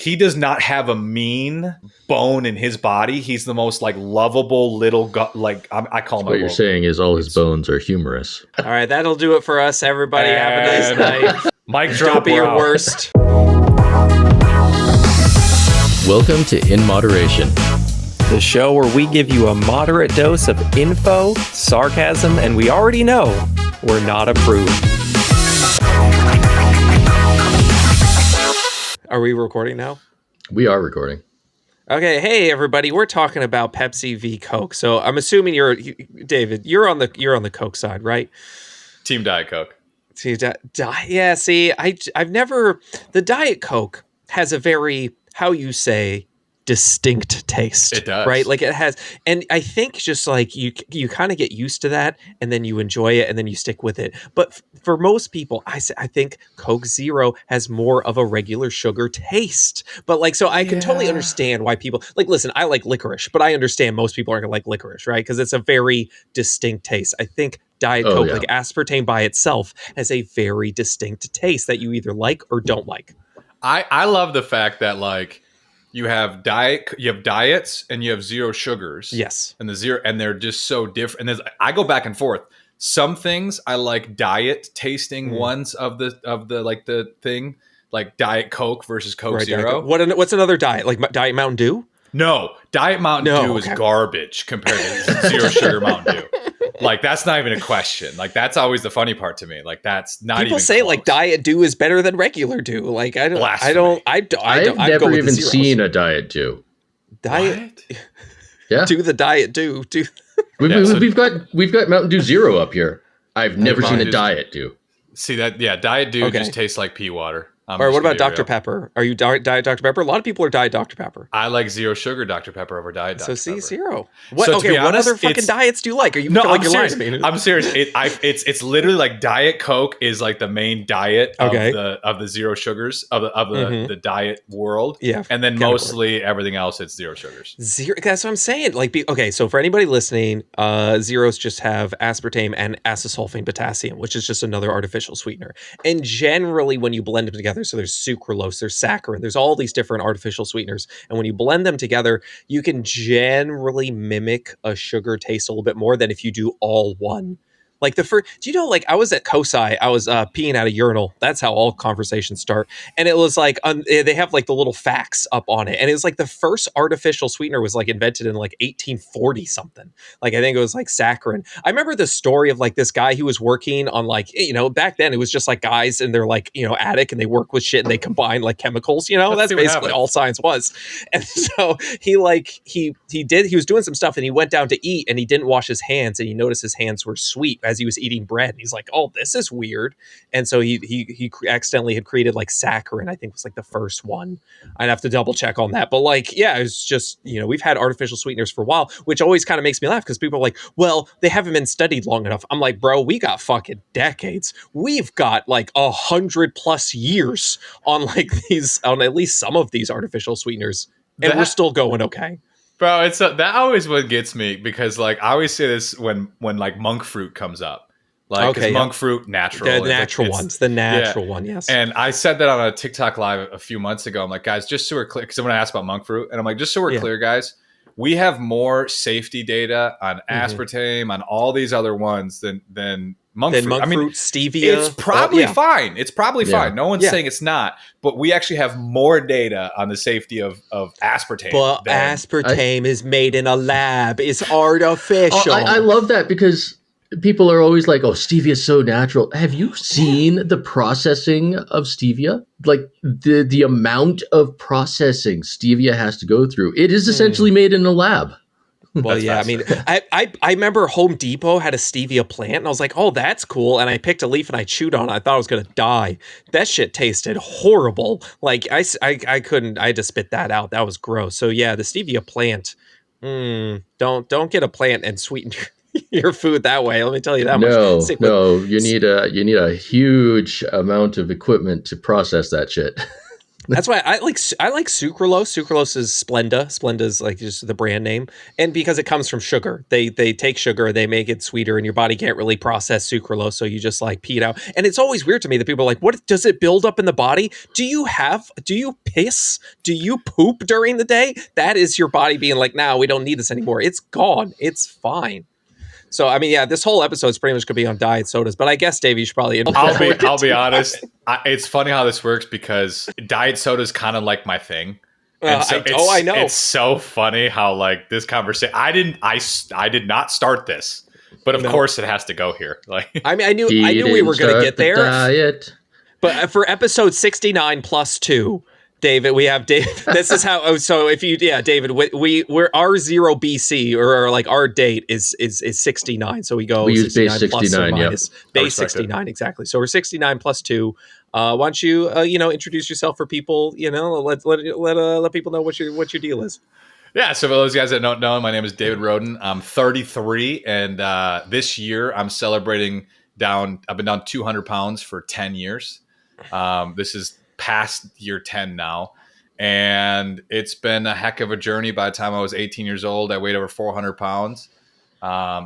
he does not have a mean bone in his body. He's the most like lovable little I call him. What you're saying is all his bones are humorous. All right, that'll do it for us, everybody. Have a nice night. Mic drop. Don't be your worst. Welcome to In Moderation, The show where we give you a moderate dose of info, sarcasm, and we already know we're not approved. Are we recording now? We are recording. Okay, hey everybody, we're talking about Pepsi v Coke. So I'm assuming David, you're on the Coke side, right? Team Diet Coke. Yeah, see, I've never, the Diet Coke has a very, how you say, distinct taste. It does. Right? Like it has, and I think just like you kind of get used to that and then you enjoy it and then you stick with it. But for most people, I think Coke Zero has more of a regular sugar taste. But like, so I can totally understand why people, like, listen, I like licorice, but I understand most people aren't gonna like licorice, right? Because it's a very distinct taste. I think Diet Coke, like aspartame by itself, has a very distinct taste that you either like or don't like. I love the fact that like you have diets and you have zero sugars. Yes. And they're just so different. And I go back and forth. Some things I like diet tasting ones of the thing, like Diet Coke versus Coke Zero. What's another diet? Like Diet Mountain Dew? No, Diet Mountain Dew is garbage compared to zero sugar Mountain Dew. Like that's not even a question. Like that's always the funny part to me. Like that's not even. People say close. Like Diet Dew is better than regular Dew. Like I've never even seen a Diet Dew. Diet. What? Yeah. Do the Diet Dew. We've got Mountain Dew Zero up here. I've never seen a Diet Dew. See that? Yeah, Diet Dew just tastes like pea water. Or what about Dr. Pepper? Are you Diet Dr. Pepper? A lot of people are Diet Dr. Pepper. I like zero sugar Dr. Pepper over Diet Dr. Pepper. So zero. What? So Okay, what other fucking diets do you like? Are you? No, I'm serious. lying. I'm serious. It's literally like Diet Coke is like the main diet of the zero sugars of the diet world. Yeah, and then mostly everything else it's zero sugars. Zero. That's what I'm saying. Like, so for anybody listening, zeros just have aspartame and acesulfame potassium, which is just another artificial sweetener. And generally, when you blend them together, so there's sucralose, there's saccharin, there's all these different artificial sweeteners, and when you blend them together, you can generally mimic a sugar taste a little bit more than if you do all one. Like do you know, like I was at COSI, I was peeing at a urinal. That's how all conversations start. And it was like, they have like the little facts up on it. And it was like the first artificial sweetener was like invented in like 1840 something. Like, I think it was like saccharin. I remember the story of like this guy who was working on like, back then it was just like guys in their like, attic, and they work with shit and they combine like chemicals, that's basically all science was. And so he was doing some stuff and he went down to eat and he didn't wash his hands and he noticed his hands were sweet as he was eating bread. And he's like, oh, this is weird. And so he accidentally had created like saccharin, I think was like the first one. I'd have to double check on that. But like, yeah, it's just, we've had artificial sweeteners for a while, which always kind of makes me laugh because people are like, well, they haven't been studied long enough. I'm like, bro, we got fucking decades. We've got like 100+ years on like on at least some of these artificial sweeteners. And we're still going okay. Bro, it's that always what gets me, because like I always say this when like monk fruit comes up, like because monk fruit natural, the natural ones, the natural one, yes. And I said that on a TikTok live a few months ago. I'm like, guys, just so we're clear, because someone asked about monk fruit, and I'm like, just so we're clear, guys, we have more safety data on aspartame, on all these other ones than monk fruit. Fruit, stevia. It's probably fine. It's probably fine. No one's saying it's not, but we actually have more data on the safety of aspartame. But aspartame is made in a lab. It's artificial. I love that because people are always like, oh, stevia is so natural. Have you seen the processing of stevia? Like the amount of processing stevia has to go through. It is essentially made in a lab. Well, yeah, I mean, I remember Home Depot had a stevia plant, and I was like, oh, that's cool. And I picked a leaf and I chewed on it. I thought I was going to die. That shit tasted horrible. Like, I couldn't, I had to spit that out. That was gross. So, yeah, the stevia plant, don't get a plant and sweeten your food that way. Let me tell you that much. No, you need a huge amount of equipment to process that shit. That's why I like sucralose. Sucralose is Splenda. Splenda is like just the brand name, and because it comes from sugar, they take sugar, they make it sweeter, and your body can't really process sucralose, so you just like pee it out. And it's always weird to me that people are like, "What does it build up in the body? Do you piss? Do you poop during the day? That is your body being like, nah, we don't need this anymore. It's gone. It's fine." So I mean, yeah, this whole episode is pretty much gonna be on diet sodas. But I guess Dave, you should probably. I'll be honest. It's funny how this works because diet soda is kind of like my thing. And so I know. It's so funny how like this conversation. I did not start this, but of course it has to go here. Like I mean, I knew we were gonna get there. Diet. But for episode 69 plus 2. David, we have David. This is how. Oh, so if you, David, we're our 0 BC or like our date is 69. So we go. We use base 69. Yeah, base 69 exactly. So we're 69 plus 2. Why don't you introduce yourself for people? Let people know what your deal is. Yeah, so for those guys that don't know, my name is David Roden. I'm 33, and this year I'm celebrating I've been down 200 pounds for 10 years. This is past year 10 now, and it's been a heck of a journey. By the time I was 18 years old, I weighed over 400 pounds.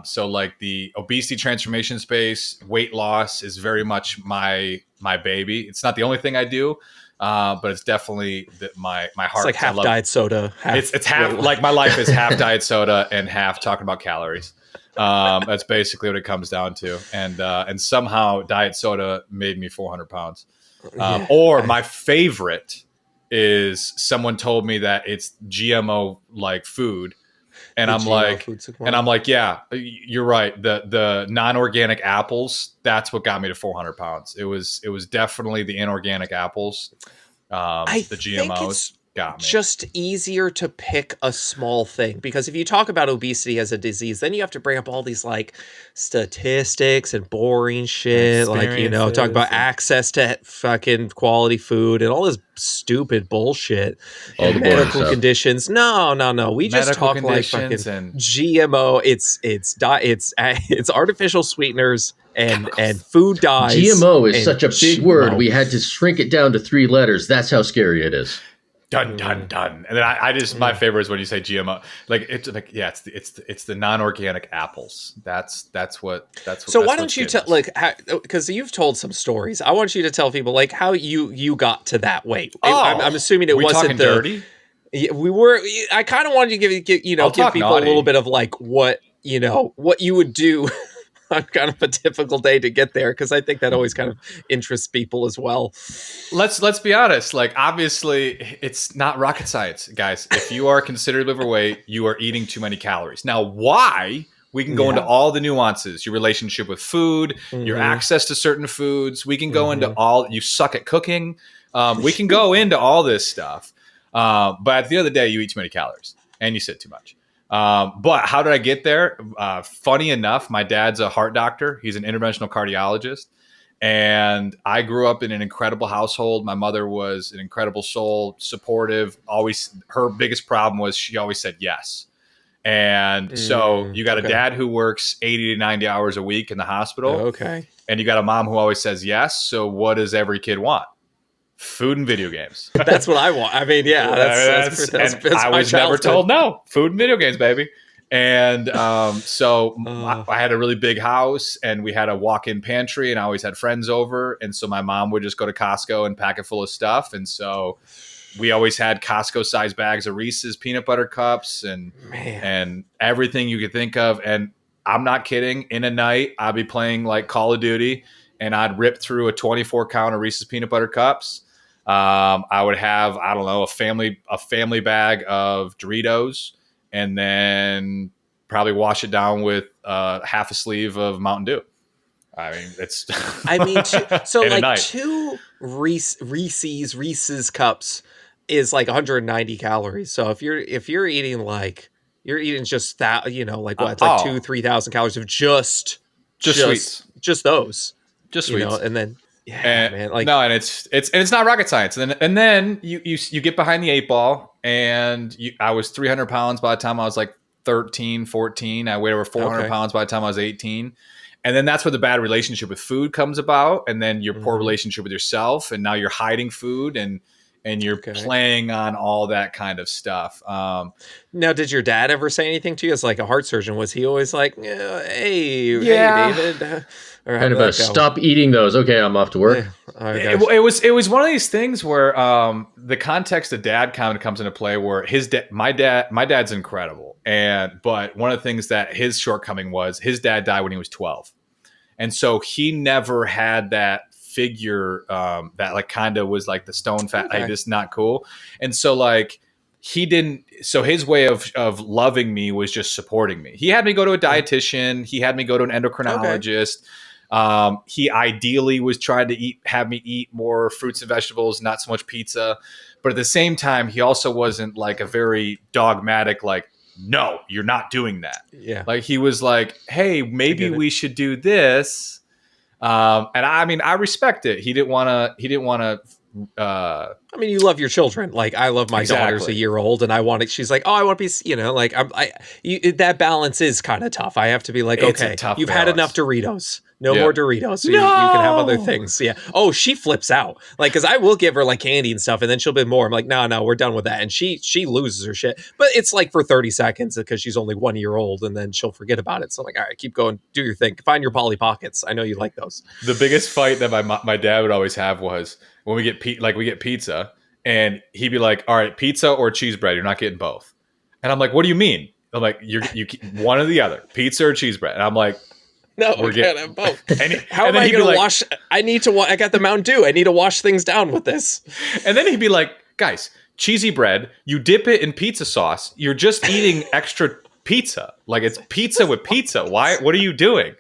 So like the obesity transformation space, weight loss is very much my baby. It's not the only thing I do, but it's definitely my heart. It's like half diet soda. It's half like my life is half diet soda and half talking about calories. That's basically what it comes down to. And somehow diet soda made me 400 pounds. Or my favorite is someone told me that it's GMO like food. And I'm like, yeah, you're right. The non-organic apples, that's what got me to 400 pounds. It was definitely the inorganic apples. The GMOs got me. Just easier to pick a small thing, because if you talk about obesity as a disease, then you have to bring up all these like statistics and boring shit, like talk about access to fucking quality food and all this stupid bullshit. All the medical conditions. No. We just talk like fucking GMO. It's artificial sweeteners and food dyes. GMO is such a big word. We had to shrink it down to 3 letters. That's how scary it is. Done. And then I just my favorite is when you say GMO. Like it's like it's the non-organic apples. That's what. So why don't you tell because you've told some stories. I want you to tell people like how you got to that weight. I'm assuming it wasn't dirty. We were. I kind of wanted to give people a little bit of like what you would do on kind of a typical day to get there, because I think that always kind of interests people as well. Let's be honest. Like, obviously, it's not rocket science, guys. If you are considerably overweight, you are eating too many calories. Now, why? We can go into all the nuances, your relationship with food, your access to certain foods. We can go into you suck at cooking. We can go into all this stuff. But at the end of the day, you eat too many calories and you sit too much. But how did I get there? Funny enough, my dad's a heart doctor. He's an interventional cardiologist. And I grew up in an incredible household. My mother was an incredible soul, supportive. Always, her biggest problem was she always said yes. And so you got a dad who works 80 to 90 hours a week in the hospital. Okay. And you got a mom who always says yes. So what does every kid want? Food and video games. That's what I want. I mean, yeah, that's I was never told no. Food and video games, baby. And I had a really big house, and we had a walk-in pantry, and I always had friends over. And so my mom would just go to Costco and pack it full of stuff. And so we always had Costco-sized bags of Reese's peanut butter cups and everything you could think of. And I'm not kidding. In a night, I'd be playing like Call of Duty, and I'd rip through a 24-count of Reese's peanut butter cups. I would have, I don't know, a family bag of Doritos, and then probably wash it down with half a sleeve of Mountain Dew. I mean, it's. I mean, so like 2 Reese's cups is like 190 calories. So if you're eating like just that, like what, it's like 2,000-3,000 calories of just sweets, just those, just sweets, and then. Yeah, man. Like, no, and it's not rocket science. And then you get behind the 8 ball, and I was 300 pounds by the time I was like 13, 14. I weighed over 400 pounds by the time I was 18. And then that's where the bad relationship with food comes about, and then your poor relationship with yourself, and now you're hiding food, and and you're playing on all that kind of stuff. Now, did your dad ever say anything to you as like a heart surgeon? Was he always like, hey, David? Or kind of a stop eating those. Okay, I'm off to work. It was one of these things where the context of dad kind of comes into play, where my dad's incredible, but one of the things that his shortcoming was his dad died when he was 12, and so he never had that figure that like kind of was like the stone fat, like this not cool, and so like he didn't. So his way of loving me was just supporting me. He had me go to a dietitian. He had me go to an endocrinologist. He ideally was trying to have me eat more fruits and vegetables, not so much pizza. But at the same time, he also wasn't like a very dogmatic, like, no, you're not doing that. Yeah. Like he was like, hey, maybe we should do this. And I mean, I respect it. He didn't want to, I mean, you love your children. Like I love my daughter's a year old, and she's like, oh, I want to be, like that balance is kind of tough. I have to be like, okay, you've had enough Doritos. No more Doritos. So you can have other things. Yeah. Oh, she flips out. Like, cause I will give her like candy and stuff. And then she'll be more. I'm like, no, we're done with that. And she loses her shit, but it's like for 30 seconds because she's only 1 year old, and then she'll forget about it. So I'm like, all right, keep going, do your thing. Find your Polly Pockets. I know you like those. The biggest fight that my dad would always have was when we get pizza, and he'd be like, all right, pizza or cheese bread. You're not getting both. And I'm like, what do you mean? I'm like, you one or the other, pizza or cheese bread. And I'm like, no, we can't have both. How am I going to wash? I need to. I got the Mountain Dew. I need to wash things down with this. And then he'd be like, guys, cheesy bread. You dip it in pizza sauce. You're just eating extra pizza. Like it's pizza with pizza. Why? What are you doing?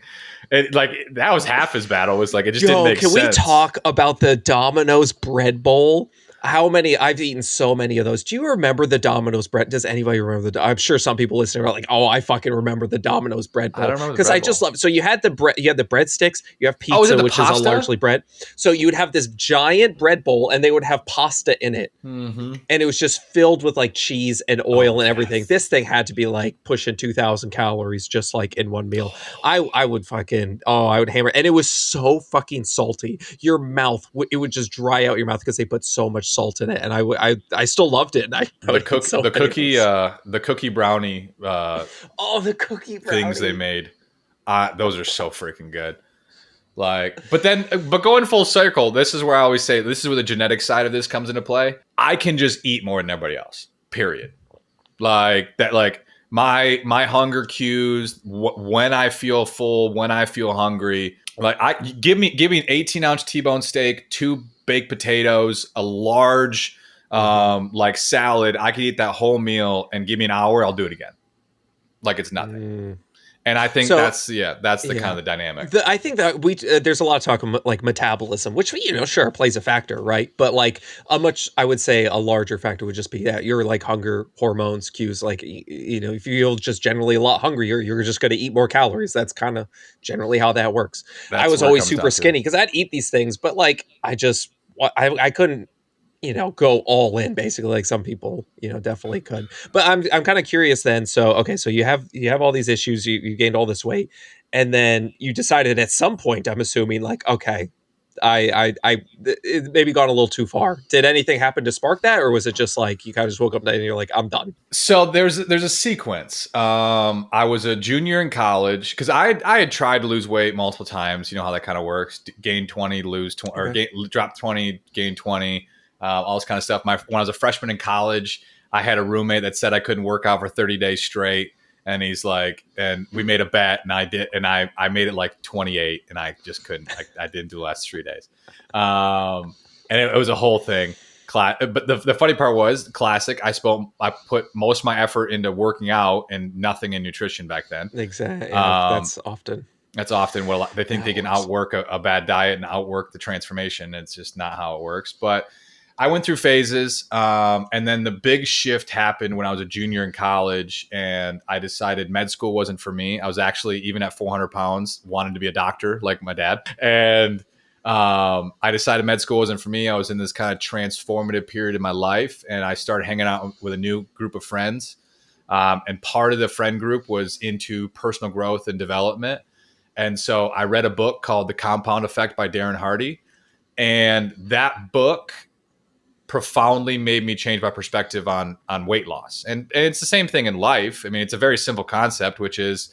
And like that was half his battle. Was like it just didn't make sense. Can we talk about the Domino's bread bowl? I've eaten so many of those. Do you remember the Domino's bread? Does anybody remember I'm sure some people listening are like, oh, I fucking remember the Domino's bread bowl. I don't remember because I just love it. So you had the breadsticks, you have pizza, which is largely bread. So you would have this giant bread bowl, and they would have pasta in it. Mm-hmm. And it was just filled with like cheese and oil and everything. This thing had to be like pushing 2,000 calories just like in one meal. I would hammer. And it was so fucking salty. Your mouth, it would just dry out your mouth because they put so much salt in it, and I still loved it. And the cookie brownie the cookie brownie things they made, those are so freaking good. Like, but going full circle, this is where I always say this is where the genetic side of this comes into play. I can just eat more than everybody else. Period. Like that. Like my hunger cues when I feel full, when I feel hungry. Like give me an 18-ounce T-bone steak, 2 baked potatoes, a large like salad. I could eat that whole meal, and give me an hour, I'll do it again. Like it's nothing. And I think that's the kind of the dynamic. I think that there's a lot of talk of like metabolism, which sure plays a factor, right? But like I would say a larger factor would just be that your like hunger hormones cues. Like if you feel just generally a lot hungrier, you're just going to eat more calories. That's kind of generally how that works. I was always super skinny because I'd eat these things, but like I couldn't go all in basically like some people, definitely could. But I'm kind of curious then. So you have all these issues, you gained all this weight, and then you decided at some point, I'm assuming like, okay, I it maybe gone a little too far. Did anything happen to spark that, or was it just like you kind of just woke up and you're like, I'm done? So there's a sequence. I was a junior in college because I had tried to lose weight multiple times. You know how that kind of works. Gain 20, lose 20, or drop 20, gain 20. All this kind of stuff. When I was a freshman in college, I had a roommate that said I couldn't work out for 30 days straight. And he's like, and we made a bet, and I did, and I made it like 28, and I just couldn't. I didn't do the last 3 days. And it was a whole thing. But the funny part was, classic, I put most of my effort into working out and nothing in nutrition back then. Exactly. That's often what they think they can outwork a bad diet and outwork the transformation. It's just not how it works. But I went through phases, and then the big shift happened when I was a junior in college, and I decided med school wasn't for me. I was actually, even at 400 pounds, wanted to be a doctor like my dad. And I decided med school wasn't for me. I was in this kind of transformative period in my life, and I started hanging out with a new group of friends. And part of the friend group was into personal growth and development. And so I read a book called The Compound Effect by Darren Hardy. And that book profoundly made me change my perspective on weight loss. And it's the same thing in life. I mean, it's a very simple concept, which is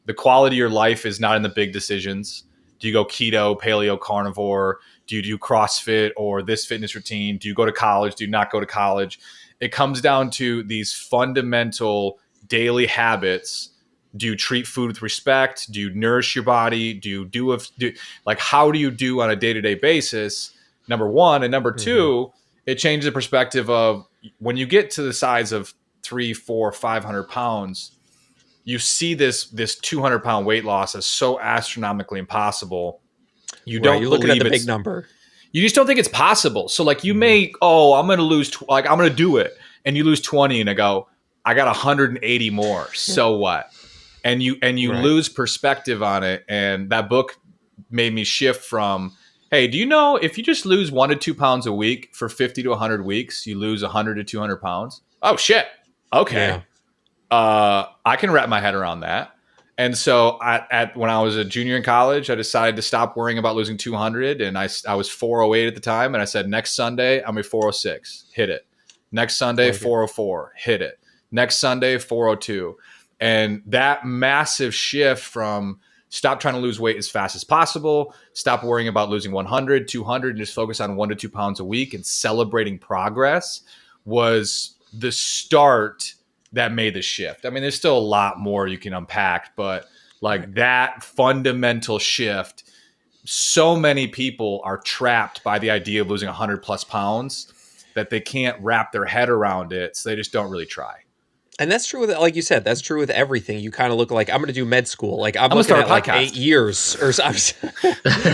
the quality of your life is not in the big decisions. Do you go keto, paleo, carnivore? Do you do CrossFit or this fitness routine? Do you go to college? Do you not go to college? It comes down to these fundamental daily habits. Do you treat food with respect? Do you nourish your body? Do you do like, how do you do on a day-to-day basis? Number one. And number two, it changes the perspective of when you get to the size of 300, 400, 500 pounds, you see this 200-pound weight loss as so astronomically impossible. You don't you're looking at the big number. You just don't think it's possible. So like you may, I'm going to lose, I'm going to do it. And you lose 20 and I go, I got 180 more. So what? And you lose perspective on it. And that book made me shift from, hey, do you know if you just lose 1 to 2 pounds a week for 50 to 100 weeks, you lose 100 to 200 pounds? Oh, shit. Okay. Yeah. I can wrap my head around that. And so when I was a junior in college, I decided to stop worrying about losing 200. And I was 408 at the time. And I said, next Sunday, I'm at 406. Hit it. Next Sunday, 404. Hit it. Next Sunday, 402. And that massive shift from stop trying to lose weight as fast as possible, stop worrying about losing 100, 200, and just focus on 1 to 2 pounds a week and celebrating progress was the start that made the shift. I mean, there's still a lot more you can unpack, but like that fundamental shift, so many people are trapped by the idea of losing 100 plus pounds that they can't wrap their head around it. So they just don't really try. And that's true with, like you said, that's true with everything. You kind of look like, I'm going to do med school. Like I'm looking at like 8 years or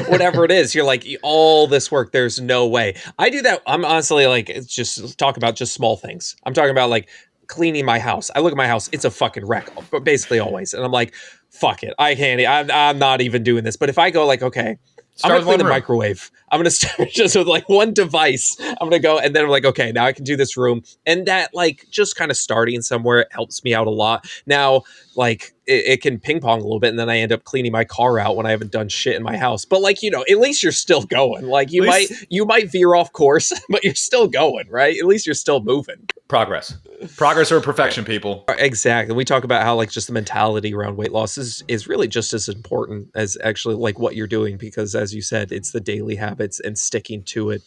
whatever it is. You're like, all this work, there's no way. I do that. I'm honestly like, it's just talk about just small things. I'm talking about like cleaning my house. I look at my house, it's a fucking wreck, but basically always. And I'm like, fuck it. I can't, I'm not even doing this. But if I go like, okay, I'm going to clean the microwave. I'm going to start just with like one device. I'm going to go and then I'm like, okay, now I can do this room. And that like just kind of starting somewhere helps me out a lot. Now, like it can ping pong a little bit and then I end up cleaning my car out when I haven't done shit in my house. But like, you know, at least you're still going. Like you might veer off course, but you're still going, right? At least you're still moving. Progress or perfection, people. Exactly. We talk about how like just the mentality around weight loss is really just as important as actually like what you're doing, because as you said, it's the daily habits and sticking to it.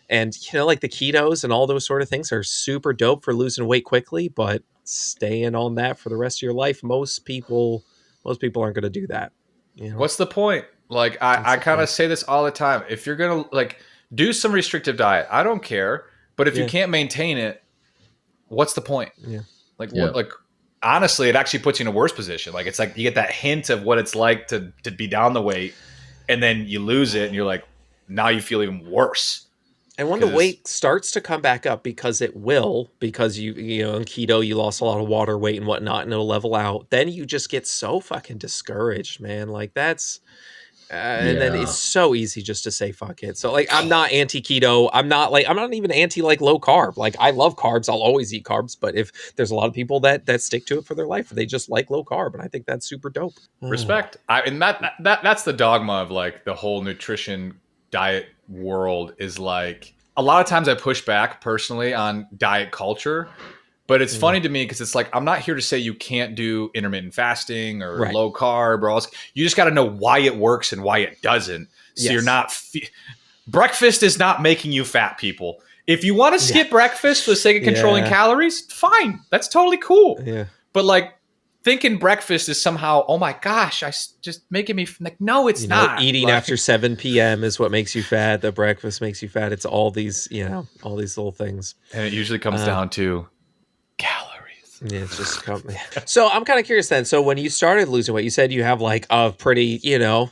And, you know, like the ketos and all those sort of things are super dope for losing weight quickly, but staying on that for the rest of your life, most people aren't going to do that. You know? What's the point? Like I kind of say this all the time. If you're going to like do some restrictive diet, I don't care. But if you can't maintain it, what's the point? Yeah. Like honestly, it actually puts you in a worse position. Like it's like you get that hint of what it's like to be down the weight and then you lose it and you're like, now you feel even worse. And when the weight starts to come back up, because it will, because you know, in keto, you lost a lot of water weight and whatnot, and it'll level out. Then you just get so fucking discouraged, man. Like that's, and then it's so easy just to say, fuck it. So like, I'm not anti-keto. I'm not even anti like low carb. Like I love carbs. I'll always eat carbs. But if there's a lot of people that stick to it for their life, they just like low carb. And I think that's super dope. Respect. And that's the dogma of like the whole nutrition diet world is like, a lot of times I push back personally on diet culture, but it's funny to me because it's like, I'm not here to say you can't do intermittent fasting or low carb or all this. You just got to know why it works and why it doesn't. So you're not, breakfast is not making you fat, people. If you want to skip breakfast for the sake of controlling calories, fine. That's totally cool. Yeah. But like, thinking breakfast is somehow, oh my gosh, just making me like, no, it's not. Eating like, after 7 p.m. is what makes you fat. The breakfast makes you fat. It's all these, all these little things. And it usually comes down to calories. Yeah, it's just So I'm kind of curious then. So when you started losing weight, you said you have like a pretty,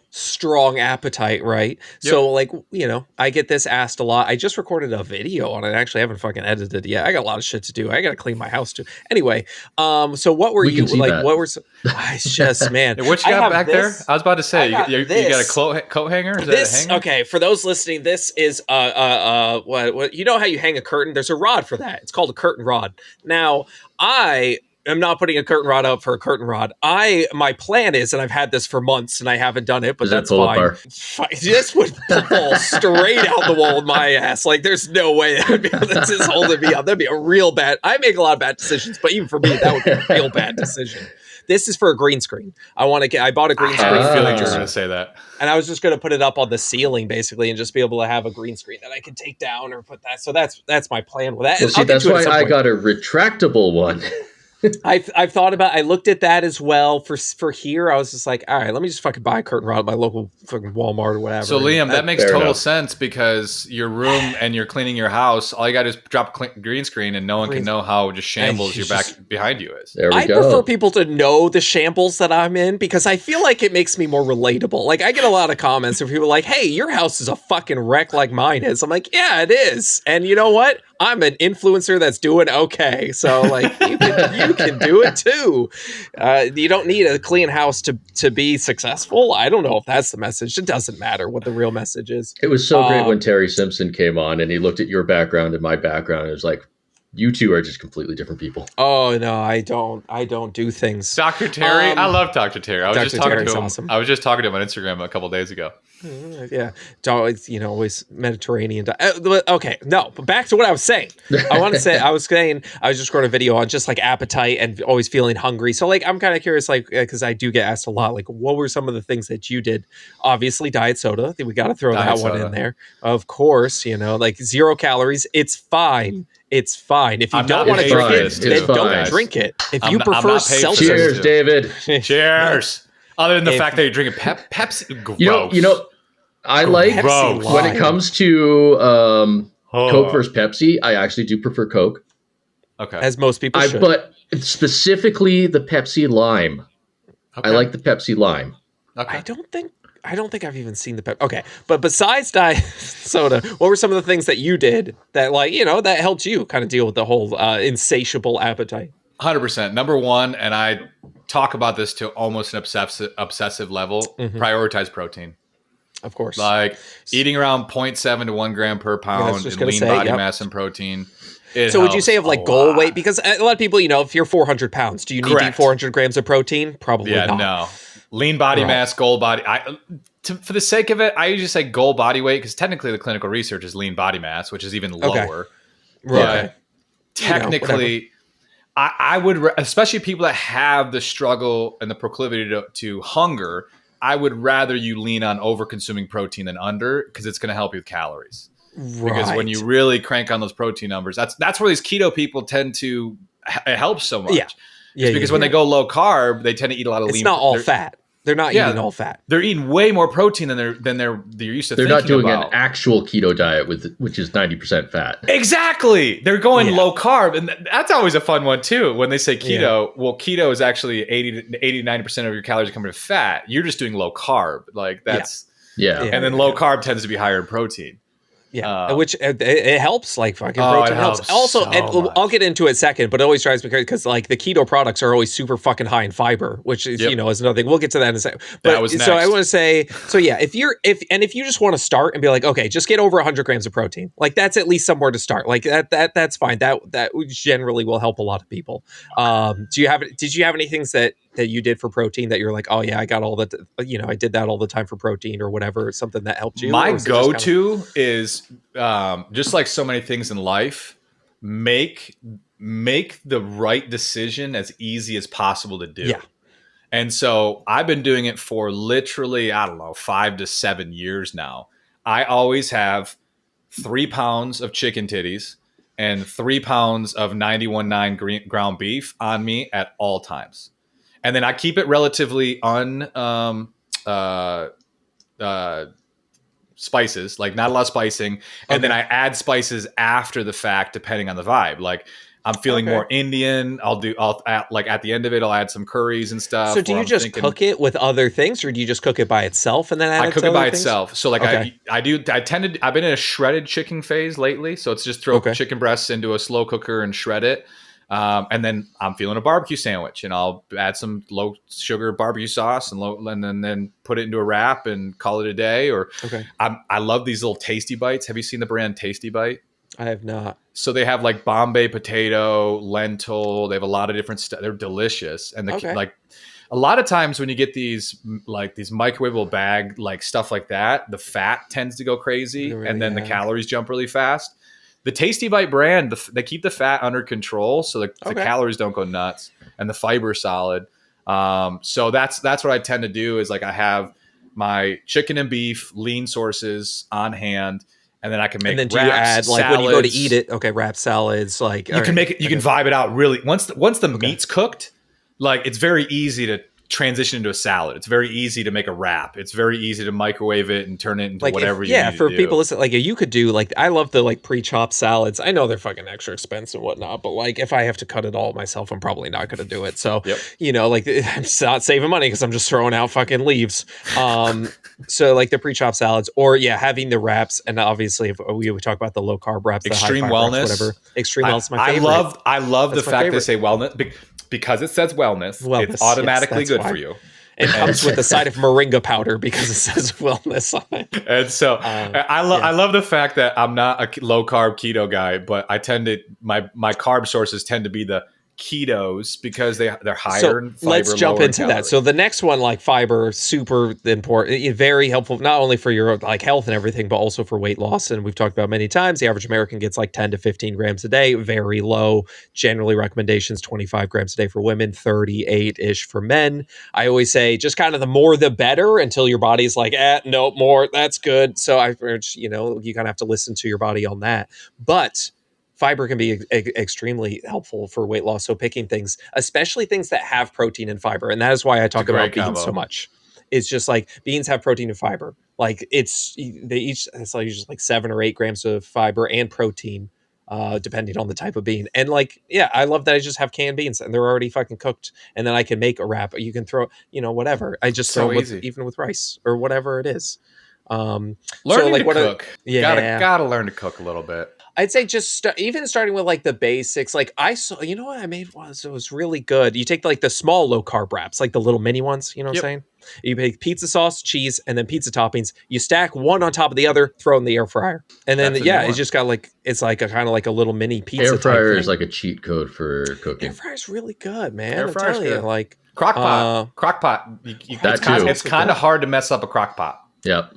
strong appetite, right? Yep. So like, I get this asked a lot. I just recorded a video on it. Actually, I haven't fucking edited it yet. I got a lot of shit to do. I got to clean my house too. Anyway, so what were you like? That. What were it's just man? What you got back there? I was about to say you got a coat hanger. Is that a hanger? Okay, for those listening, this is what you know how you hang a curtain? There's a rod for that. It's called a curtain rod. Now, I I'm not putting a curtain rod up for a curtain rod. My plan is, and I've had this for months and I haven't done it, but Is it that's pull-up fine. bar? This would fall straight out the wall with my ass. Like, there's no way this is holding me up. That'd be a real bad. I make a lot of bad decisions, but even for me, that would be a real bad decision. This is for a green screen. I bought a green screen. I had a feeling you were going to say that. And I was just going to put it up on the ceiling, basically, and just be able to have a green screen that I could take down or put that. So that's my plan with that. Well, see, that's why I got a retractable one. I've thought about. I looked at that as well for here. I was just like, all right, let me just fucking buy a curtain rod at my local fucking Walmart or whatever. So Liam, that makes total enough. sense because your room and you're cleaning your house. All you got to do is drop a green screen, and no one can know how just shambles your back behind you is. There we I go. prefer people to know the shambles that I'm in because I feel like it makes me more relatable. Like, I get a lot of comments of people like, "Hey, your house is a fucking wreck like mine is." I'm like, "Yeah, it is." And you know what? I'm an influencer that's doing okay. So like you can do it too. You don't need a clean house to be successful. I don't know if that's the message. It doesn't matter what the real message is. It was so great when Terry Simpson came on and he looked at your background and my background. And it was like, you two are just completely different people. Oh no, I don't do things. Dr. Terry, I love Dr. Terry. I was just talking to him. Awesome. I was just talking to him on Instagram a couple days ago. Yeah, it's always always Mediterranean. Okay, no, but back to what I was saying. I was just recording a video on just like appetite and always feeling hungry. So like, I'm kind of curious, like, because I do get asked a lot, like, what were some of the things that you did? Obviously, diet soda. I think we got to throw that one in there. Of course, like 0 calories. It's fine. It's fine. If you don't want to drink it, then don't drink it. If you prefer seltzer, cheers, David. Cheers. Other than the fact that you're drinking Pepsi, gross. I like gross. When it comes to Coke versus Pepsi, I actually do prefer Coke. Okay, as most people should. But specifically the Pepsi Lime. Okay. I like the Pepsi Lime. Okay. I don't think I've even seen the Pepsi. Okay, but besides diet soda, what were some of the things that you did that that helped you kind of deal with the whole insatiable appetite? 100%. Number one, and I talk about this to almost an obsessive level, prioritize protein. Of course. Like eating around 0.7 to 1 gram per pound in lean body mass and protein. So would you say of like goal weight? Because a lot of people, if you're 400 pounds, do you need to eat 400 grams of protein? Probably not. No. Lean body mass, goal body. For the sake of it, I usually say goal body weight because technically the clinical research is lean body mass, which is even lower. Right. Technically... I would, especially people that have the struggle and the proclivity to hunger, I would rather you lean on over consuming protein than under because it's going to help you with calories. Right. Because when you really crank on those protein numbers, that's where these keto people tend to, it helps so much. Yeah. Because when they go low carb, they tend to eat a lot of lean. It's not all fat. They're not eating all fat. They're eating way more protein than they're used to. They're not doing an actual keto diet which is 90% fat. Exactly. They're going low carb, and that's always a fun one too. When they say keto, well, keto is actually 80 to 90% of your calories are coming from fat. You're just doing low carb, like that's And then low carb tends to be higher in protein. Yeah, which it helps, like fucking protein helps. Also, so and I'll get into it second, but it always drives me crazy because like the keto products are always super fucking high in fiber, which is is another thing. We'll get to that in a second. But that was next. So I want to say, if you just want to start and be like, okay, just get over 100 grams of protein, like that's at least somewhere to start. Like that's fine. That generally will help a lot of people. Did you have any things that you did for protein that you're like, oh yeah, I got all that, I did that all the time for protein or whatever, something that helped you? My go-to is just like so many things in life, make the right decision as easy as possible to do. Yeah. And so I've been doing it for literally, 5 to 7 years now. I always have 3 pounds of chicken titties and 3 pounds of 91.9 ground beef on me at all times. And then I keep it relatively spices, like not a lot of spicing. And then I add spices after the fact, depending on the vibe. Like I'm feeling more Indian. I'll like at the end of it, I'll add some curries and stuff. So do you just cook it with other things, or do you just cook it by itself and then add it to other things? I cook it by itself. So like I've been in a shredded chicken phase lately. So it's just throw chicken breasts into a slow cooker and shred it. And then I'm feeling a barbecue sandwich, and I'll add some low sugar barbecue sauce and then put it into a wrap and call it a day. Or I love these little Tasty Bites. Have you seen the brand Tasty Bite? I have not. So they have like Bombay potato, lentil. They have a lot of different stuff. They're delicious. And like a lot of times when you get these like these microwavable bag like stuff like that, the fat tends to go crazy, and then the calories jump really fast. The Tasty Bite brand, they keep the fat under control, so the calories don't go nuts, and the fiber is solid. So that's what I tend to do is like I have my chicken and beef lean sources on hand. And then I can make. And then do you add like salads. When you go to eat it? Okay, wrap salads. Like you can make it. You can vibe it out really. Once the meat's cooked, like it's very easy to transition into a salad. It's very easy to make a wrap. It's very easy to microwave it and turn it into like whatever you need to do. Yeah, for people listening, like you could do like I love the like pre-chopped salads. I know they're fucking extra expensive and whatnot, but like if I have to cut it all myself, I'm probably not going to do it. So you know, like I'm not saving money because I'm just throwing out fucking leaves. So like the pre-chopped salads, or having the wraps, and obviously if we talk about the low carb wraps, extreme the high wellness, wraps, whatever. Extreme wellness, is my favorite. I love the fact they say wellness. Because it says wellness, it's automatically good for you. It comes with a side of moringa powder because it says wellness on it. And so I love the fact that I'm not a low carb keto guy, but I tend to my carb sources tend to be the ketos because they're higher in fiber. Let's jump into that. So the next one, like fiber, super important, very helpful, not only for your like health and everything, but also for weight loss. And we've talked about many times, the average American gets like 10 to 15 grams a day, very low. Generally recommendations, 25 grams a day for women, 38-ish for men. I always say just kind of the more the better until your body's like, no more, that's good. So I urge, you kind of have to listen to your body on that. But fiber can be extremely helpful for weight loss. So picking things, especially things that have protein and fiber. And that is why I talk about beans so much. It's just like beans have protein and fiber. Like it's like usually like 7 or 8 grams of fiber and protein, depending on the type of bean. And like, I love that I just have canned beans and they're already fucking cooked. And then I can make a wrap. You can throw, whatever. I just throw even with rice or whatever it is. Learning to cook. Gotta learn to cook a little bit. I'd say just even starting with like the basics. Like I saw, what I made was really good. You take like the small low carb wraps, like the little mini ones. You know what I'm saying? You make pizza sauce, cheese, and then pizza toppings. You stack one on top of the other, throw in the air fryer, and then it's just got like it's like a kind of like a little mini pizza. Air fryer is like a cheat code for cooking. Air fryer's really good, man. Air fryer's good. Like crock pot. It's kind of hard to mess up a crock pot. Yep.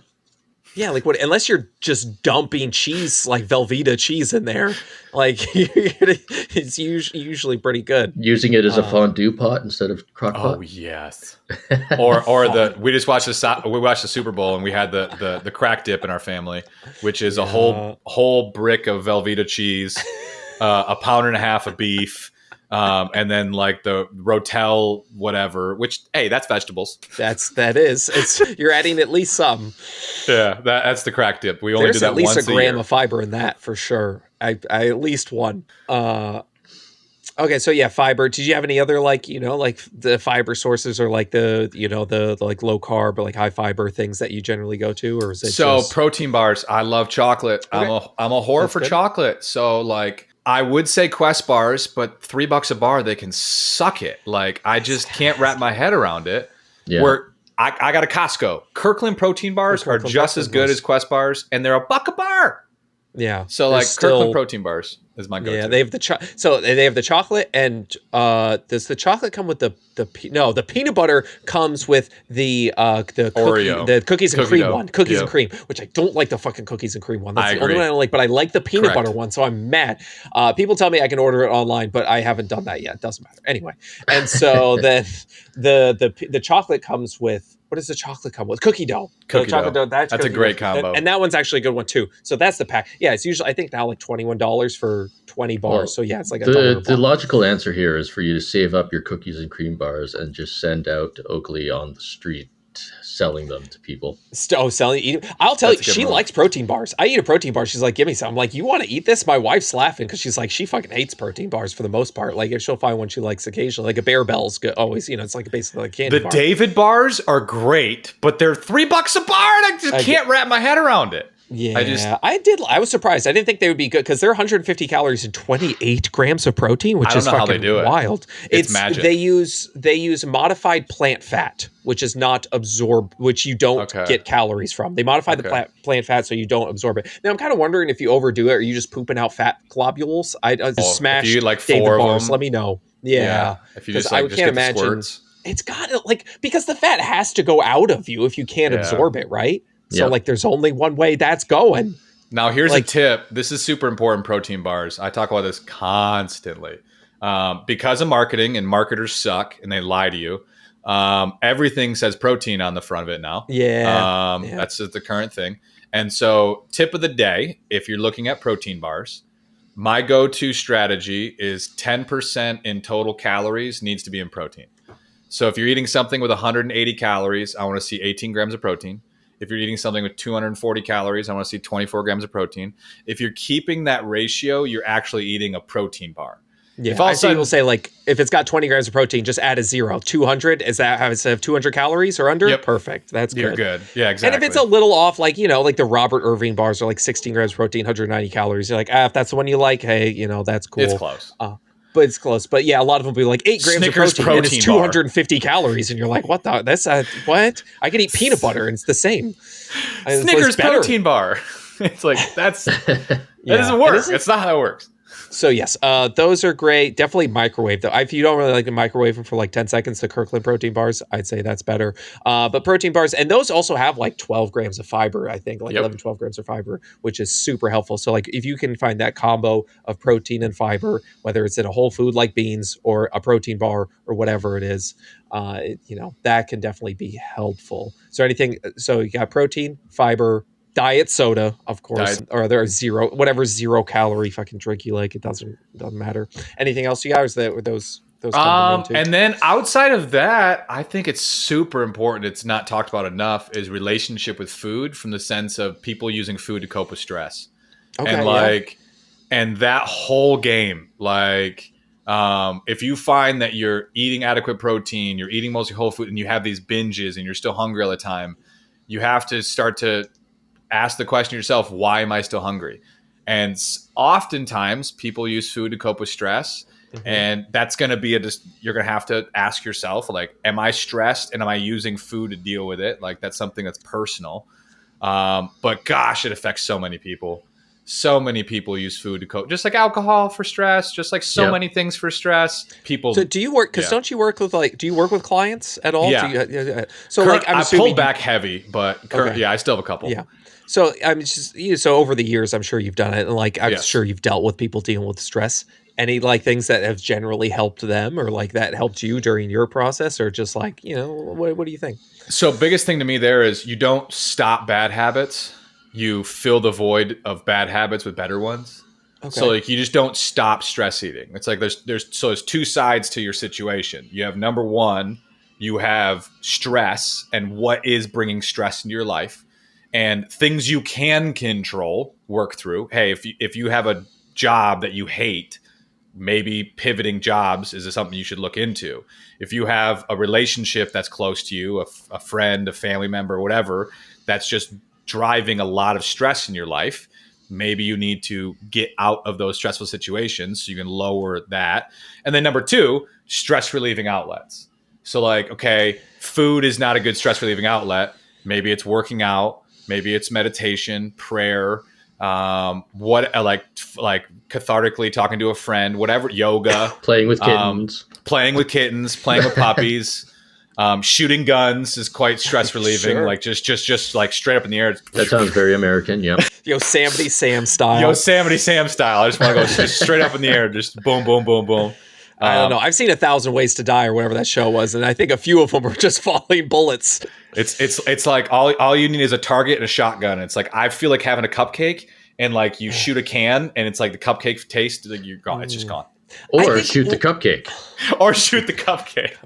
Yeah, like what? Unless you're just dumping cheese, like Velveeta cheese in there, like it's usually pretty good. Using it as a fondue pot instead of crock pot. Oh yes. or we watched the Super Bowl and we had the crack dip in our family, which is a whole brick of Velveeta cheese, a pound and a half of beef. And then like the Rotel, whatever, which, hey, that's vegetables. You're adding at least some. Yeah, that's the crack dip. We only do that once a year. There's at least a gram of fiber in that for sure. I at least one. Okay, so fiber. Did you have any other like the fiber sources or like the like low carb or like high fiber things that you generally go to, or is it protein bars? I love chocolate. Okay. I'm a whore for chocolate. So like I would say Quest bars, but $3 a bar, they can suck it. Like I just can't wrap my head around it. Yeah. Where I got a Costco. Kirkland protein bars are just as good as Quest bars, and they're $1 a bar. Yeah. So like Kirkland protein bars is my go-to. Yeah, they have the chocolate, and does the chocolate come with the peanut butter comes with the Oreo, the cookies and cream one. Cookies and cream, which I don't like the fucking cookies and cream one. That's the only one I don't like, but I like the peanut butter one, so I'm mad. People tell me I can order it online, but I haven't done that yet. Doesn't matter. Anyway. And so then the chocolate comes with, what does the chocolate come with? Cookie dough. Chocolate dough. That's a great combo. And that one's actually a good one too. So that's the pack. Yeah, it's usually I think now like $21 for 20 bars. Well, so it's like the logical answer here is for you to save up your cookies and cream bars and just send out to Oakley on the street selling them to people. I'll tell you, she likes protein bars. I eat a protein bar. She's like, give me some. I'm like, you want to eat this? My wife's laughing because she's like, she fucking hates protein bars for the most part. Like if she'll find one she likes occasionally, like a Bear Bell's good. Always, it's like basically like candy bar. David bars are great, but they're $3 a bar and I just can't wrap my head around it. Yeah, I was surprised. I didn't think they would be good because they're 150 calories and 28 grams of protein, which is fucking wild. It's magic. They use modified plant fat, which is not which you don't get calories from. They modify the plant fat so you don't absorb it. Now I'm kind of wondering if you overdo it, are you just pooping out fat globules? I smash. If you like David 4 of bars, them, let me know. Yeah, if you just like just get the squirts. It's got like because the fat has to go out of you if you can't absorb it, right? So like there's only one way that's going. Now here's a tip. This is super important, protein bars. I talk about this constantly. Because of marketing, and marketers suck and they lie to you. Everything says protein on the front of it now. That's the current thing. And so tip of the day, if you're looking at protein bars, my go-to strategy is 10% in total calories needs to be in protein. So if you're eating something with 180 calories, I want to see 18 grams of protein. If you're eating something with 240 calories, I want to see 24 grams of protein. If you're keeping that ratio, you're actually eating a protein bar. Yeah, I see people say like if it's got 20 grams of protein, just add a 0. 200, is that how it's 200 calories or under? Yep. Perfect. That's good. You're good. Yeah, exactly. And if it's a little off, like, like the Robert Irving bars are like 16 grams of protein, 190 calories. You're like, if that's the one you like, hey, that's cool. It's close. But it's close. But yeah, a lot of them will be like 8 grams Snickers of protein and it's 250 calories. And you're like, what the? That's what? I can eat peanut butter and it's the same. Snickers protein bar. It's like, that doesn't work. It's not how it works. So yes, those are great. Definitely microwave though. If you don't really like to microwave them for like 10 seconds, the Kirkland protein bars, I'd say that's better. But protein bars, and those also have like 12 grams of fiber, I think, like 11, 12 grams of fiber, which is super helpful. So like if you can find that combo of protein and fiber, whether it's in a whole food like beans or a protein bar or whatever it is, that can definitely be helpful. So you got protein, fiber, diet soda, of course, or there are 0 calorie fucking drink you like. It doesn't matter. Anything else you got? Or is that those and then outside of that, I think it's super important. It's not talked about enough. Is relationship with food, from the sense of people using food to cope with stress, and that whole game. Like, if you find that you're eating adequate protein, you're eating mostly whole food, and you have these binges, and you're still hungry all the time, you have to start to ask the question yourself, why am I still hungry? And oftentimes people use food to cope with stress. Mm-hmm. And that's going to be you're going to have to ask yourself, like, am I stressed and am I using food to deal with it? Like, that's something that's personal. But gosh, it affects so many people. So many people use food to cope, just like alcohol for stress, just like so many things for stress. People. So do you work? Because don't you work with do you work with clients at all? Yeah. So I pulled back heavy, but I still have a couple. Yeah. So I'm just so over the years, I'm sure you've done it, and like I'm sure you've dealt with people dealing with stress. Any like things that have generally helped them, or like that helped you during your process, or just like what do you think? So biggest thing to me there is you don't stop bad habits. You fill the void of bad habits with better ones. Okay. So like you just don't stop stress eating. It's like there's 2 sides to your situation. You have number one, you have stress and what is bringing stress into your life, and things you can control, work through. Hey, if you have a job that you hate, maybe pivoting jobs is something you should look into. If you have a relationship that's close to you, a friend, a family member, whatever, that's just driving a lot of stress in your life, maybe you need to get out of those stressful situations so you can lower that. And then number 2, stress relieving outlets. So like, okay, food is not a good stress relieving outlet. Maybe it's working out, maybe it's meditation, prayer, like cathartically talking to a friend, whatever, yoga, playing with kittens, playing with puppies. Shooting guns is quite stress relieving. Sure. Like just like straight up in the air. That sounds very American. Yeah. Yosemite Sam style. I just want to go just straight up in the air. Just boom, boom, boom, boom. I don't know. I've seen 1,000 Ways to Die or whatever that show was, and I think a few of them were just falling bullets. It's like all you need is a target and a shotgun. It's like I feel like having a cupcake and like you shoot a can and it's like the cupcake taste, like you're gone. It's just gone. Or shoot the cupcake. Or shoot the cupcake.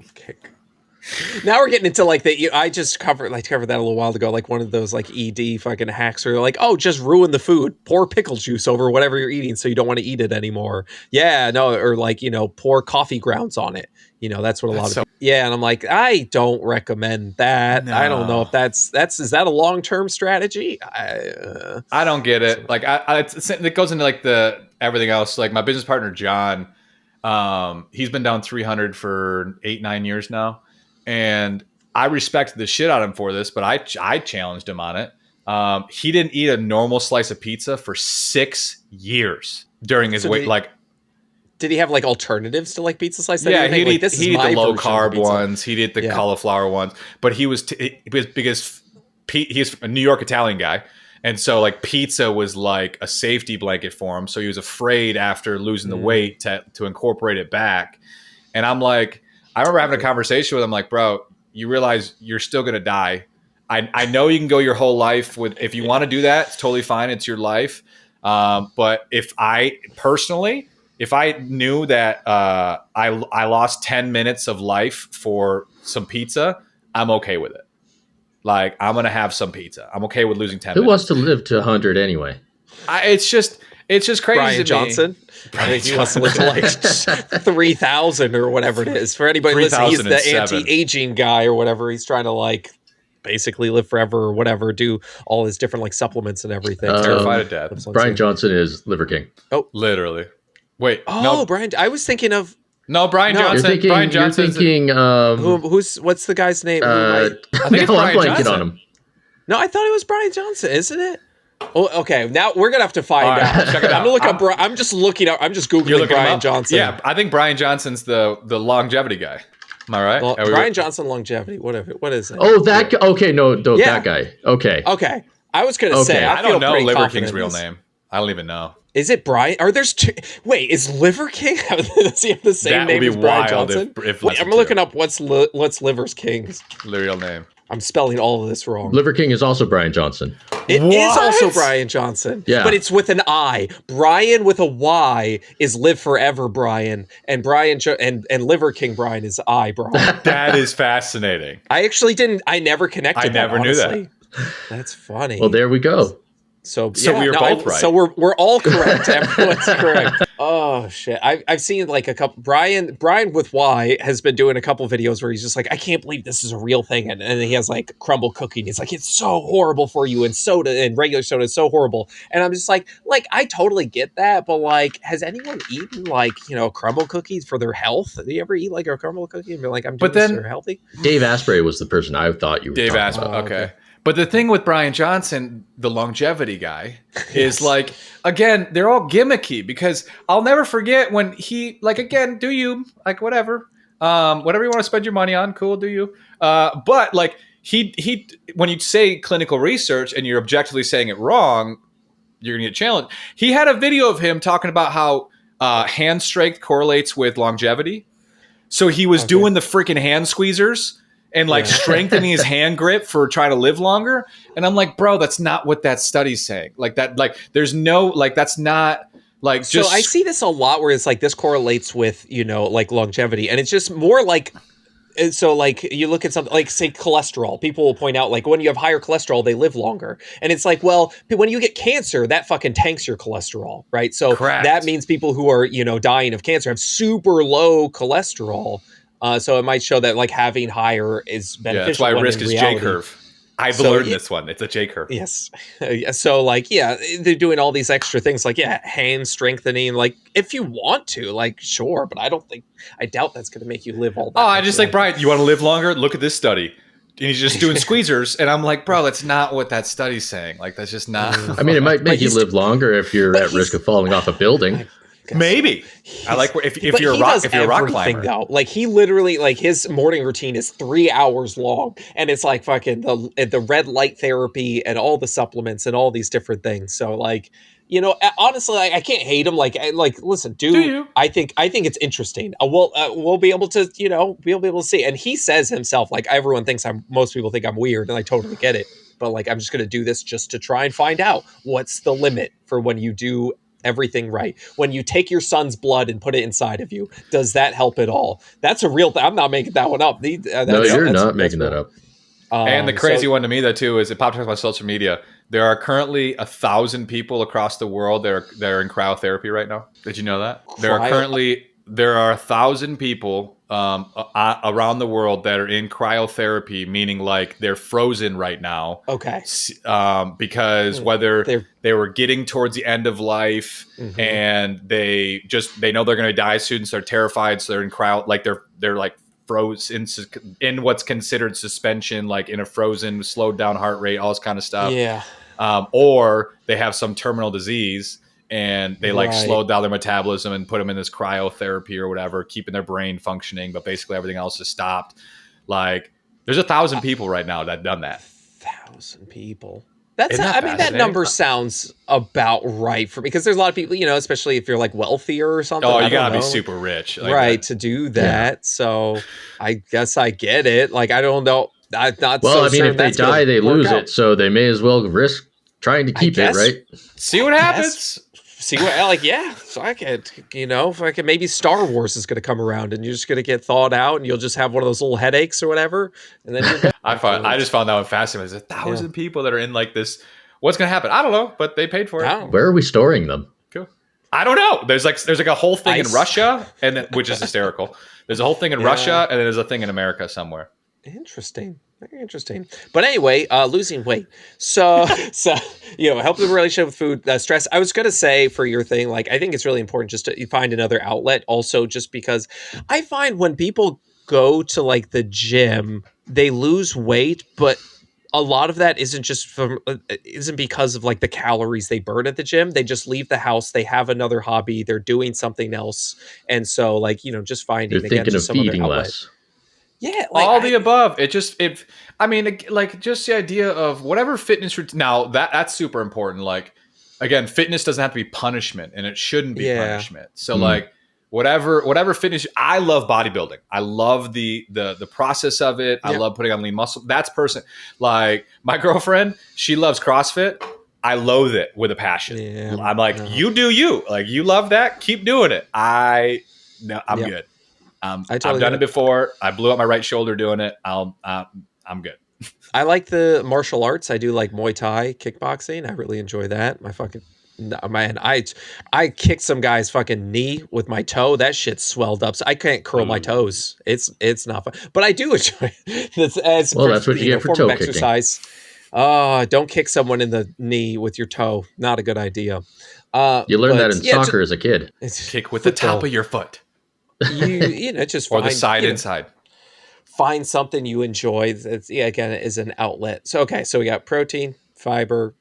Now we're getting into like I just covered that a little while ago, like one of those like ED fucking hacks where you're like, oh, just ruin the food, pour pickle juice over whatever you're eating so you don't want to eat it anymore. Yeah, no, or like, pour coffee grounds on it. That's what a lot of yeah, and I'm like, I don't recommend that. No. I don't know if is that a long-term strategy? I don't get it. Like it goes into like the everything else. Like my business partner John, he's been down 300 for 8-9 years now. And I respect the shit out of him for this, but I challenged him on it. He didn't eat a normal slice of pizza for 6 years during his weight. Did he have like alternatives to like pizza slice? Yeah, he'd eat the low carb ones. He'd eat the cauliflower ones. But he was because he's a New York Italian guy. And so like pizza was like a safety blanket for him. So he was afraid after losing the weight to incorporate it back. And I'm like, I remember having a conversation with him like, bro, you realize you're still going to die. I know you can go your whole life if you want to do that, it's totally fine. It's your life. But if I knew that I lost 10 minutes of life for some pizza, I'm okay with it. Like, I'm going to have some pizza. I'm okay with losing 10 minutes. Who wants to live to 100 anyway? It's just crazy Brian to Johnson. Me. I think he wants to live to like 3,000 or whatever it is. For anybody listening, he's the anti-aging guy or whatever. He's trying to like basically live forever or whatever, do all his different like supplements and everything. Terrified of death. Brian Johnson is Liver King. Oh, literally. Wait. Oh, no. Brian. I was thinking of. No, Brian Johnson. Brian Johnson. You're thinking. What's the guy's name? I think it's Brian Johnson. On him. No, I thought it was Brian Johnson, isn't it? Oh, okay. Now we're gonna have to find out. Check it out. I'm gonna look up. I'm just looking up. I'm just googling Brian Johnson. Yeah, I think Brian Johnson's the longevity guy. Am I right? Well, Brian Johnson longevity. Whatever. What is it? Oh, that. Okay, no, that guy. Okay. Okay. I was gonna say. I don't know Liver King's real name. I don't even know. Is it Brian? Are there's two? Wait, is Liver King? Does he have the same name as Brian Johnson? Wait, I'm looking up what's Liver King's real name. I'm spelling all of this wrong. Liver King is also Brian Johnson. It is also Brian Johnson. Yeah. But it's with an I. Brian with a Y is Live Forever Brian. And and Liver King Brian is I Brian. That is fascinating. I actually I never connected I never knew that. That's funny. Well, there we go. So we were both right. So we're all correct. Everyone's correct. Oh shit! I've seen like a couple. Brian with Y has been doing a couple videos where he's just like, I can't believe this is a real thing, and he has like crumble cookie. He's like, it's so horrible for you, and soda and regular soda is so horrible. And I'm just like I totally get that, but like, has anyone eaten like crumble cookies for their health? Do you ever eat like a crumble cookie and be like, I'm doing this for healthy? Dave Asprey was the person I thought you were. Dave Asprey. Okay. But the thing with Brian Johnson, the longevity guy, is like, again, they're all gimmicky because I'll never forget when he, like, again, do you, like, whatever you want to spend your money on, cool, do you? But like he, when you say clinical research and you're objectively saying it wrong, you're going to get challenged. He had a video of him talking about how hand strength correlates with longevity. So he was doing the freaking hand squeezers and like strengthening his hand grip for trying to live longer. And I'm like, bro, that's not what that study's saying. Like that, like there's no, like, that's not like just. So I see this a lot where it's like, this correlates with, like longevity, and it's just more like, so like you look at something like say cholesterol, people will point out like when you have higher cholesterol, they live longer. And it's like, well, when you get cancer, that fucking tanks your cholesterol, right? So that means people who are, dying of cancer have super low cholesterol. So it might show that like having higher is beneficial. Yeah, that's why risk is J-curve. I've learned this one. It's a J-curve. Yes. So like, they're doing all these extra things like, hand strengthening. Like if you want to, like, sure. But I doubt that's going to make you live all that. Oh, I just like, Brian, you want to live longer? Look at this study. And he's just doing squeezers. And I'm like, bro, that's not what that study's saying. Like, that's just not. I mean, it might make you live longer if you're at risk of falling off a building. Maybe. I like if you're a rock climber. Though. Like he literally, like his morning routine is 3 hours long, and it's like fucking the red light therapy and all the supplements and all these different things. So like, honestly, I can't hate him. Like listen, dude, I think it's interesting. We'll be able to, we'll be able to see. And he says himself, like everyone thinks most people think I'm weird, and I totally get it. But like, I'm just going to do this just to try and find out what's the limit for when you do everything right. When you take your son's blood and put it inside of you, does that help at all? That's a real thing. I'm not making that one up. No, you're not making that up. And the crazy one to me, though, too, is it popped up on social media. There are currently 1,000 people across the world that are in cryotherapy right now. Did you know that? There are 1,000 people around the world that are in cryotherapy, meaning like they're frozen right now. Okay. Because whether they were getting towards the end of life and they know they're going to die soon, so they're terrified, so they're in cryo, like they're like frozen in what's considered suspension, like in a frozen, slowed down heart rate, all this kind of stuff. Yeah. Or they have some terminal disease and they like slowed down their metabolism and put them in this cryotherapy or whatever, keeping their brain functioning, but basically everything else is stopped. Like there's 1,000 people right now that done that. 1,000 people. That number sounds about right for me, because there's a lot of people, especially if you're like wealthier or something. Oh, you gotta be super rich, like right, to do that. Yeah. So I guess I get it. Like, I don't know. I'm not well, I mean, if they die, they lose it, so they may as well risk trying to keep it, right? See what happens. See what, so I could, if I could, maybe Star Wars is going to come around and you're just going to get thawed out and you'll just have one of those little headaches or whatever. And then I just found that one fascinating. There's 1,000 people that are in like this. What's going to happen? I don't know, but they paid for it. Where are we storing them? Cool. I don't know. There's like a whole thing in Russia, which is hysterical. There's a whole thing in Russia, and then there's a thing in America somewhere. Interesting. Very interesting. But anyway, losing weight. So help the relationship with food, stress. I was going to say for your thing, like, I think it's really important just to find another outlet also, just because I find when people go to like the gym, they lose weight, but a lot of that isn't because of like the calories they burn at the gym. They just leave the house. They have another hobby. They're doing something else. And so like, just finding, they're thinking of feeding less. Yeah, like all the above. Just the idea of whatever fitness routine. Now that's super important. Like, again, fitness doesn't have to be punishment, and it shouldn't be punishment. So like whatever fitness. I love bodybuilding. I love the process of it. I love putting on lean muscle. That's like my girlfriend. She loves CrossFit. I loathe it with a passion. Yeah, I'm like, you do you. Like, you love that. Keep doing it. I'm good. I've done it before. I blew up my right shoulder doing it. I'm good. I like the martial arts. I do like Muay Thai, kickboxing. I really enjoy that. I kicked some guy's fucking knee with my toe. That shit swelled up. So I can't curl my toes. It's not fun, but I do enjoy it. That's what you get for toe exercise. Don't kick someone in the knee with your toe. Not a good idea. You learned that in soccer as a kid. Kick with the top of your foot. Just or the side inside. Find something you enjoy. That's again is an outlet. So we got protein, fiber,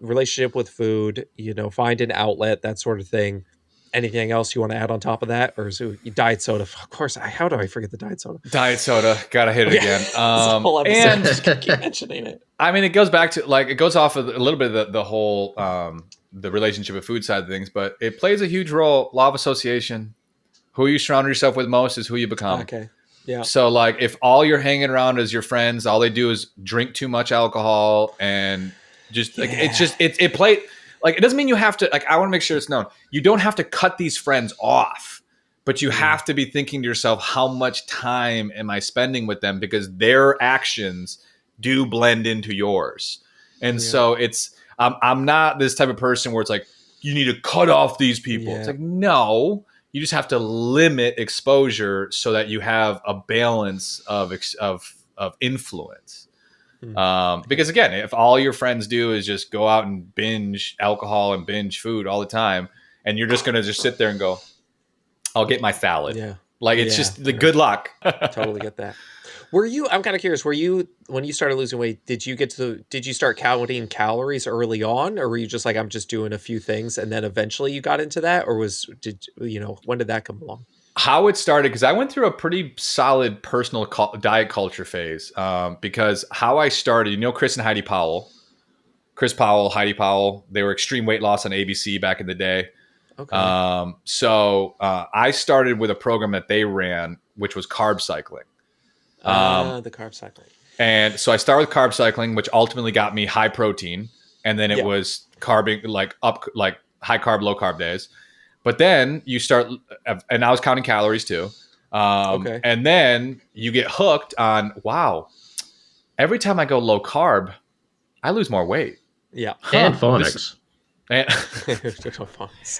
relationship with food. Find an outlet, that sort of thing. Anything else you want to add on top of that, or is it diet soda? Of course. How do I forget the diet soda? Diet soda, gotta hit it again. And just keep mentioning it. I mean, it goes back to it goes off of a little bit of the whole the relationship with food side of things, but it plays a huge role. Law of association. Who you surround yourself with most is who you become. Okay. Yeah. So like, if all you're hanging around is your friends, all they do is drink too much alcohol and just like, it play like, it doesn't mean you have to, like, I want to make sure it's known. You don't have to cut these friends off, but you have to be thinking to yourself, how much time am I spending with them? Because their actions do blend into yours. And so I'm not this type of person where it's like, you need to cut off these people. It's like, no. You just have to limit exposure so that you have a balance of influence. Because again, if all your friends do is just go out and binge alcohol and binge food all the time, and you're just going to just sit there and go, I'll get my salad. Yeah. Like, it's just the good luck. Totally get that. I'm kind of curious, when you started losing weight, did you start counting calories early on, or were you just like, I'm just doing a few things and then eventually you got into that? Or when did that come along? How it started, because I went through a pretty solid personal diet culture phase, because how I started, Chris and Heidi Powell, Heidi Powell, they were Extreme Weight Loss on ABC back in the day. Okay. So I started with a program that they ran, which was carb cycling. The carb cycling. And so I started with carb cycling, which ultimately got me high protein. And then it was carbing, like high carb, low carb days. But then you start, and I was counting calories too. Okay. And then you get hooked on, wow, every time I go low carb, I lose more weight. Yeah. And phonics. And,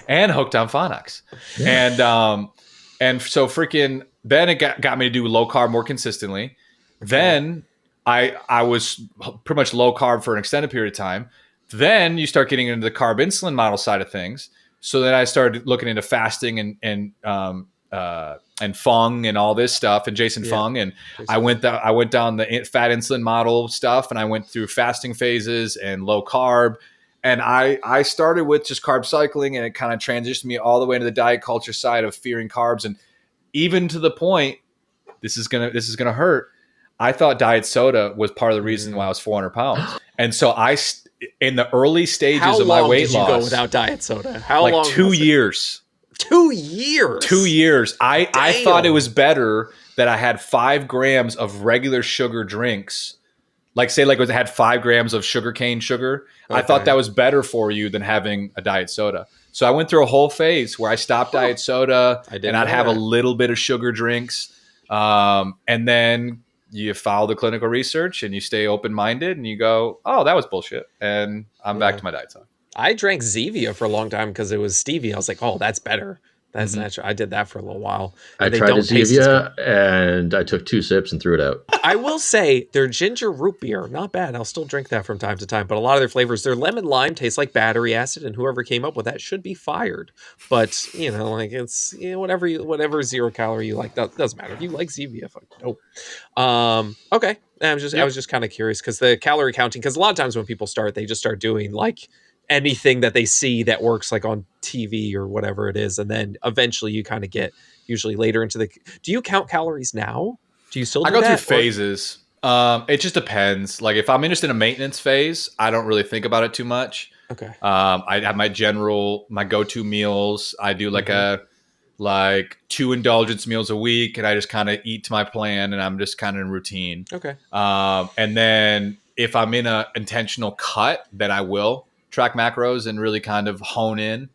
and hooked on phonics. Yeah. And so freaking, then it got me to do low carb more consistently. Okay. Then I was pretty much low carb for an extended period of time. Then you start getting into the carb insulin model side of things. So then I started looking into fasting and Fung and all this stuff, and Jason Fung, and I went down the fat insulin model stuff, and I went through fasting phases and low carb, and I started with just carb cycling, and it kind of transitioned me all the way into the diet culture side of fearing carbs, and even to the point, this is gonna hurt. I thought diet soda was part of the reason why I was 400 pounds, and so in the early stages of my weight loss, how long did you go without diet soda? How long? 2 years. 2 years. 2 years. I thought it was better that I had 5 grams of regular sugar drinks. Like say it had 5 grams of sugarcane sugar. Okay. I thought that was better for you than having a diet soda. So I went through a whole phase where I stopped diet soda and I'd have a little bit of sugar drinks. And then you follow the clinical research and you stay open-minded and you go, oh, that was bullshit. And I'm back to my diet soda. I drank Zevia for a long time because it was stevia. I was like, oh, that's better. That's natural. I did that for a little while. I tried a Zevia and I took 2 sips and threw it out. I will say their ginger root beer, not bad. I'll still drink that from time to time. But a lot of their flavors, their lemon lime tastes like battery acid, and whoever came up with that should be fired. But it's whatever 0 calorie you like. That doesn't matter. If you like Zevia, nope. Okay. I was just kind of curious because the calorie counting. Because a lot of times when people start, they just start doing like anything that they see that works like on TV or whatever it is. And then eventually you kind of get usually later into do you count calories now? Do you still do I go through phases. It just depends. Like if I'm just in a maintenance phase, I don't really think about it too much. Okay. I have my go-to meals. I do like 2 indulgence meals a week and I just kind of eat to my plan and I'm just kind of in routine. Okay. And then if I'm in a intentional cut, then I will track macros and really kind of hone in.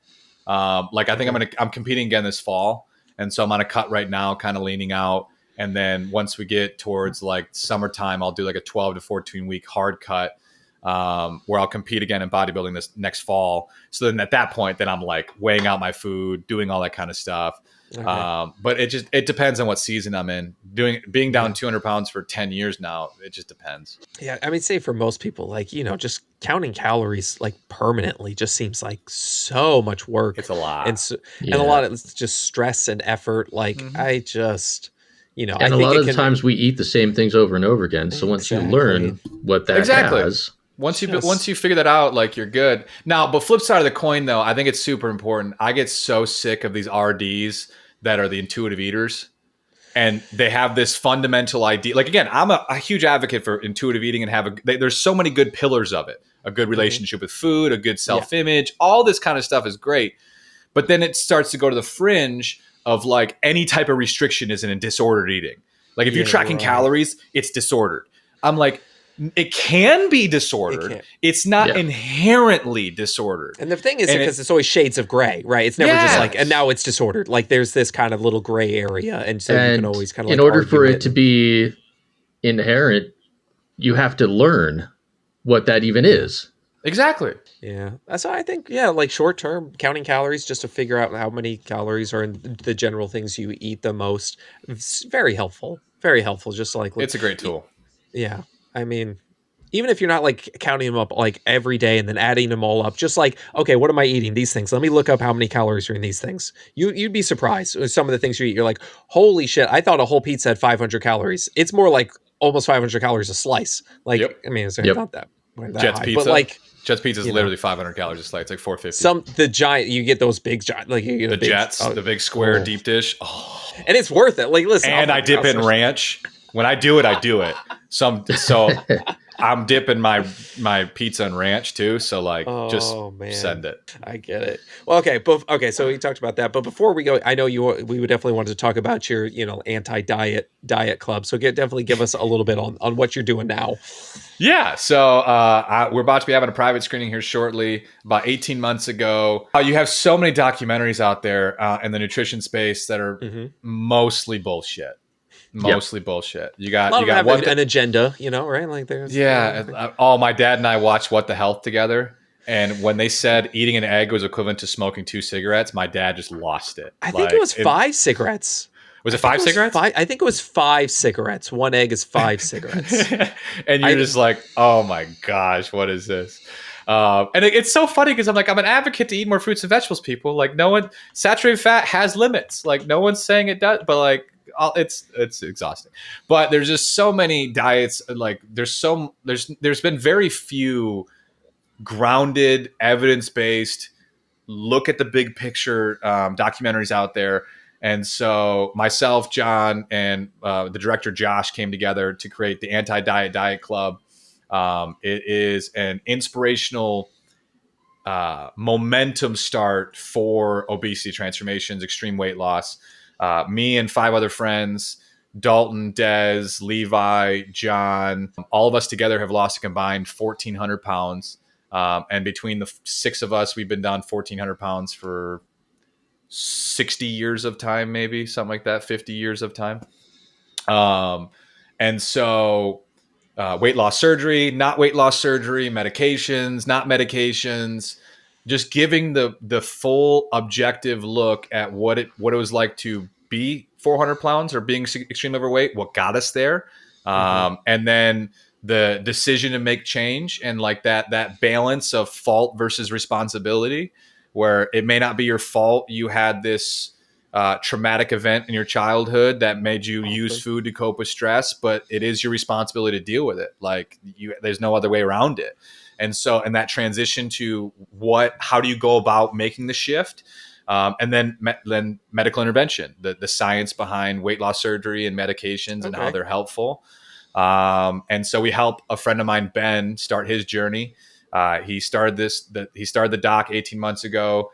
I think I'm competing again this fall. And so I'm on a cut right now, kind of leaning out. And then once we get towards like summertime, I'll do like a 12 to 14 week hard cut where I'll compete again in bodybuilding this next fall. So then at that point, then I'm like weighing out my food, doing all that kind of stuff. Okay. But it depends on what season I'm in. Being down 200 pounds for 10 years now, it just depends. Yeah, I mean, say for most people, like, just counting calories like permanently just seems like so much work. It's a lot. And a lot of it's just stress and effort. Like I just, and a lot of the times we eat the same things over and over again. So once you learn what that has. Once you figure that out, like you're good. Now, but flip side of the coin though, I think it's super important. I get so sick of these RDs that are the intuitive eaters. And they have this fundamental idea. Like, again, I'm a huge advocate for intuitive eating and there's so many good pillars of it. A good relationship with food, a good self-image, all this kind of stuff is great. But then it starts to go to the fringe of like any type of restriction isn't in disordered eating. Like if you're tracking calories, it's disordered. I'm like, it can be disordered. It's not inherently disordered. And the thing is, because it's always shades of gray, right? It's never just like, and now it's disordered. Like there's this kind of little gray area. And so you can always kind of like, in order for it to be inherent, you have to learn what that even is. Exactly. Yeah. So I think, like short term counting calories just to figure out how many calories are in the general things you eat the most. It's very helpful. Very helpful. Just like, it's a great tool. Yeah. I mean, even if you're not like counting them up like every day and then adding them all up, just like, okay, what am I eating? These things. Let me look up how many calories are in these things. You'd be surprised with some of the things you eat. You're like, holy shit, I thought a whole pizza had 500 calories. It's more like almost 500 calories a slice. Like, I mean, it's not that Jet's high, pizza. But like, Jet's pizza is literally 500 calories a slice. It's like 450. The giant, you get those big giant, like you get the big square deep dish. Oh. And it's worth it. Like, listen. And I dip in ranch. When I do it, I do it. I'm dipping my pizza and ranch too. So like, just send it. I get it. Well, okay. So we talked about that, but before we go, I know we would definitely want to talk about your, anti-diet club. So definitely give us a little bit on what you're doing now. Yeah. So we're about to be having a private screening here shortly. About 18 months ago, you have so many documentaries out there in the nutrition space that are mostly bullshit. Mostly bullshit. You got an agenda, right? Like there's my dad and I watched What the Health together, and when they said eating an egg was equivalent to smoking 2 cigarettes, my dad just lost it. I think it was 5 cigarettes. Was it 5 cigarettes? I think it was 5 cigarettes. 1 egg is 5 cigarettes. And you're just like, oh my gosh, what is this? And it's so funny because I'm an advocate to eat more fruits and vegetables, people. Like, no one, saturated fat has limits. Like, no one's saying it does, but like, it's exhausting. But there's just so many diets. Like, there's been very few grounded, evidence-based, look at the big picture documentaries out there. And so myself, John, and the director Josh came together to create the Anti-Diet Diet Club. It is an inspirational momentum start for obesity transformations, extreme weight loss. Me and 5 other friends, Dalton, Des, Levi, John, all of us together have lost a combined 1,400 pounds. And between the 6 of us, we've been down 1,400 pounds for 60 years of time, maybe something like that, 50 years of time. And so weight loss surgery, not weight loss surgery, medications, not medications, just giving the full objective look at what it was like to be 400 pounds or being extremely overweight, what got us there. And then the decision to make change, and like that balance of fault versus responsibility, where it may not be your fault. You had this traumatic event in your childhood that made you use food to cope with stress, but it is your responsibility to deal with it. Like, there's no other way around it. And so, in that transition to how do you go about making the shift? And then medical intervention, the science behind weight loss surgery and medications and how they're helpful. And so we help a friend of mine, Ben, start his journey. He started the doc 18 months ago.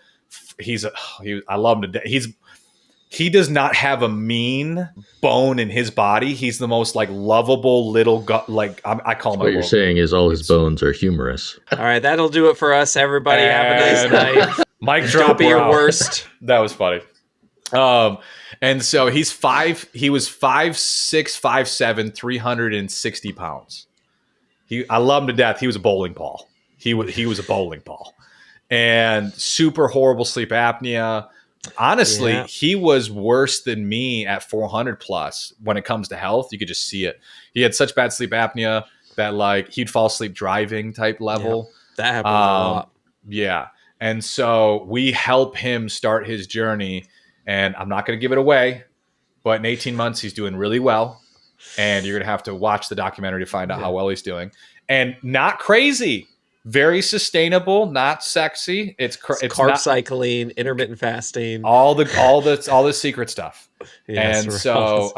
I love him to death. He does not have a mean bone in his body. He's the most like lovable little I call him. What you're saying is all his bones are humorous. All right, that'll do it for us, everybody. Have a nice night. Mike, don't be your worst. That was funny. And so he was 5'6", 5'7", 360 pounds. I love him to death. He was a bowling ball. He was a bowling ball, and super horrible sleep apnea. Honestly, he was worse than me at 400 plus when it comes to health. You could just see it. He had such bad sleep apnea that like he'd fall asleep driving type level. Yeah, that happens a lot. Yeah. And so we help him start his journey, and I'm not going to give it away, but in 18 months, he's doing really well. And you're going to have to watch the documentary to find out how well he's doing. And not crazy. Very sustainable, not sexy. It's carb cycling, intermittent fasting, all the secret stuff. Yes, and so,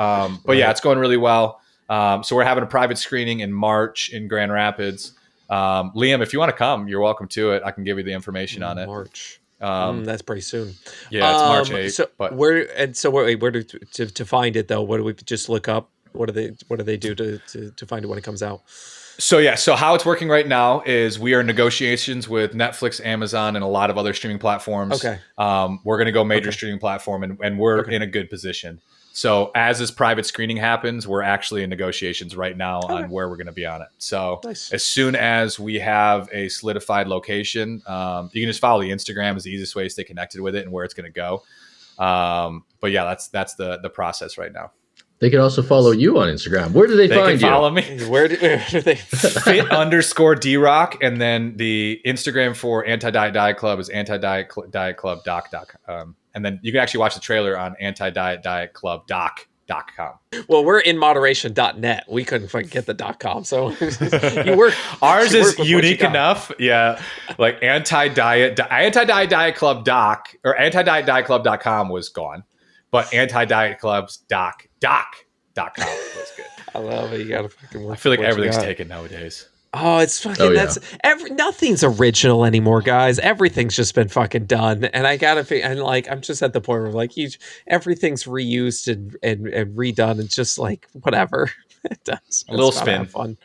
but yeah, it's going really well. So we're having a private screening in March in Grand Rapids. Liam, if you want to come, you're welcome to it. I can give you the information on it. March. That's pretty soon. Yeah, it's March 8th. So but where to find it though? What do we just look up? What do they do to find it when it comes out? So how it's working right now is we are in negotiations with Netflix, Amazon, and a lot of other streaming platforms. Okay. We're going to go major streaming platform, and we're in a good position. So as this private screening happens, we're actually in negotiations right now on where we're going to be on it. So as soon as we have a solidified location, you can just follow the Instagram is the easiest way to stay connected with it and where it's going to go. But yeah, that's the process right now. They can also follow you on Instagram. Where do they find you? Follow me. Where do they? Fit_DRock, and then the Instagram for Anti-Diet Diet Club is antidietclubdoc. And then you can actually watch the trailer on antidietdietclubdoc.com. Well, we're in moderation.net. We couldn't fucking get the .com, so you work. Ours is unique enough. Yeah, like anti-diet.club or antidietdietclub.com was gone. But antidietclubsdoc.com was good. I love it. You gotta fucking work. I feel like everything's taken nowadays. Oh, it's fucking, nothing's original anymore, guys. Everything's just been fucking done. And I gotta and like, I'm just at the point where like, everything's reused and redone. It's just like, whatever. It does. A little spin. Fun.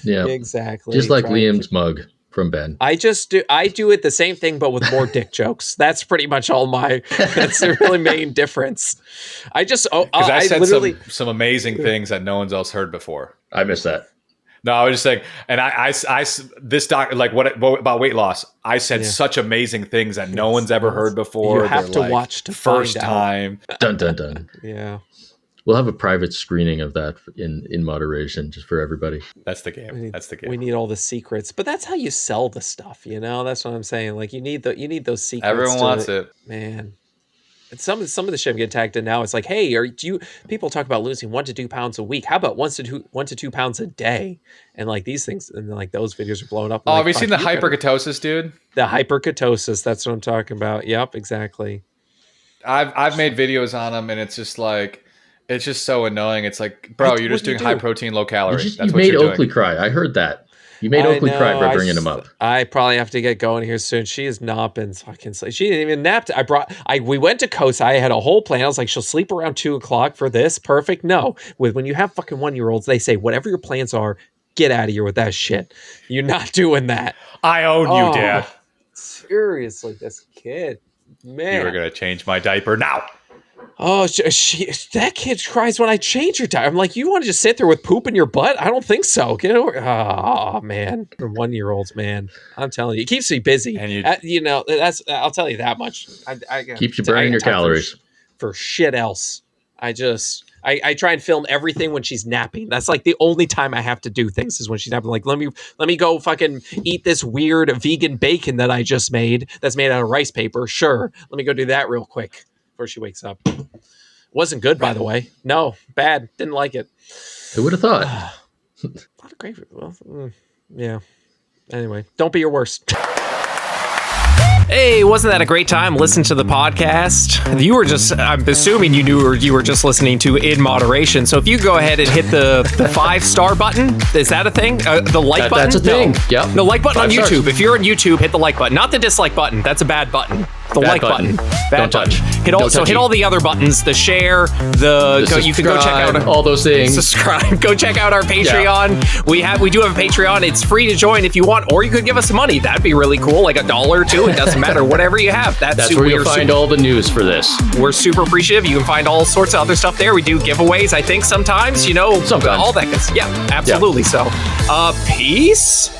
Yeah. Exactly. Just like Liam's mug from Ben. I do it the same thing, but with more dick jokes. That's pretty much that's the really main difference. I said literally some amazing things that no one's else heard before. I missed that. No, I was just saying, and this doc, like what about weight loss? I said such amazing things that no one's ever heard before. You have to watch to first time. Dun dun dun. Yeah, we'll have a private screening of that in moderation, just for everybody. That's the game. That's the game. We need all the secrets, but that's how you sell the stuff. You know, that's what I'm saying. Like you need those secrets. Everyone wants it, man. And some of the shit I'm getting tagged in now. It's like, hey, people talk about losing 1 to 2 pounds a week? How about 1 to 2 pounds a day? And like these things, and like those videos are blowing up. Oh, have you seen the hyperketosis, dude? The hyperketosis. That's what I'm talking about. Yep, exactly. I've made videos on them, and it's just like, it's just so annoying. It's like, bro, you're just doing high protein, low calorie. You made Oakley cry. I heard that. You made Oakley cry by bringing him up. I probably have to get going here soon. She has not been fucking sleep. She didn't even nap. We went to Coast. I had a whole plan. I was like, she'll sleep around 2:00 for this. Perfect. No, when you have fucking 1-year-olds, they say whatever your plans are, get out of here with that shit. You're not doing that. I own you, Dad. Seriously, this kid, man. You were gonna change my diaper now. Oh, that kid cries when I change your diaper. I'm like, you want to just sit there with poop in your butt? I don't think so. Get over. Oh man, for 1-year-olds, man. I'm telling you, it keeps me busy. And I'll tell you that much. Keeps you burning your calories for shit else. I try and film everything when she's napping. That's like the only time I have to do things is when she's napping. Like, let me go fucking eat this weird vegan bacon that I just made. That's made out of rice paper. Sure, let me go do that real quick before she wakes up. Wasn't good, by the way. No, bad. Didn't like it. Who would have thought? A lot of great. Well, yeah. Anyway, don't be your worst. Hey, wasn't that a great time listening to the podcast? I'm assuming you were just listening to In Moderation. So if you go ahead and hit the 5-star button, is that a thing? The like button? That's a thing. Yep. The like button 5 on YouTube. stars. If you're on YouTube, hit the like button. Not the dislike button. That's a bad button. The bad like button. Bad Don't button. touch. Hit all the other buttons. The share. You can go check out all those things. Subscribe. Go check out our Patreon. Yeah. We do have a Patreon. It's free to join if you want, or you could give us some money. That'd be really cool. Like $1 or $2. It doesn't matter. Whatever you have. That's where you'll find all the news for this. We're super appreciative. You can find all sorts of other stuff there. We do giveaways, I think, sometimes, Sometimes. all that good stuff. Yeah, absolutely. Yeah. So, peace.